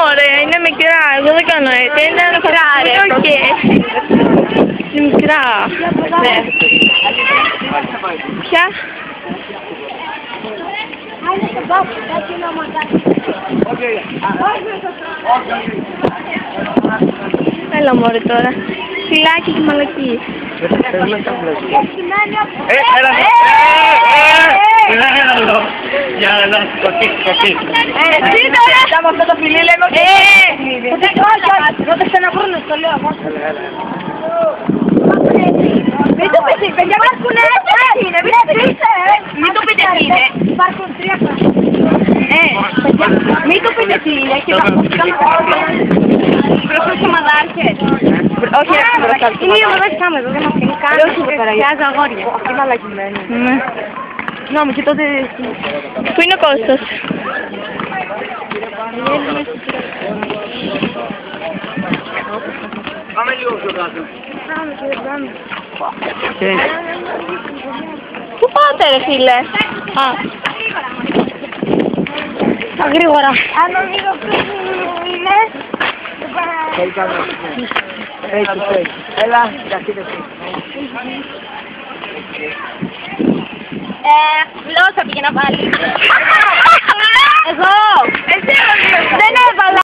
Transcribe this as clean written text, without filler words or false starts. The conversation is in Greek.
μωρέ, είναι μικρά, εγώ δεν κάνω έτσι. Είναι μικρά ρε. Είναι μικρά. Ναι. Ποια? Έλα μωρέ τώρα. Φυλάκι και μαλακή. Για να σκοτείς. Εσύ τώρα! Με αυτό το φιλί λέμε ότι δεν θα ξαναβρούνε, το λέω. Μην το πείτε, παιδιά μας που είναι είναι, μην το πείτε τι είναι. Υπάρχουν 3 χρόνια. Μην το πείτε τι είναι και θα προσθέσω μαδάρχες. Όχι ρε, Είναι η ομάδα της Άμεδο, δεν μας κάνει καν. Χρειάζεται αγόρια. Είναι μαλακημένη. Ναι. Συγγνώμη, και τότε... Πού είναι ο Κώστας? Πάμε λίγο πιο κάτω. Πού πάτε ρε φίλε? Α. Τα γρήγορα. Αν νομίζω ποιος είναι... Έτσι. Έλα, καθίστε εσύ. Γλώσσα πήγαινα πάλι. Εγώ! Δεν έβαλα.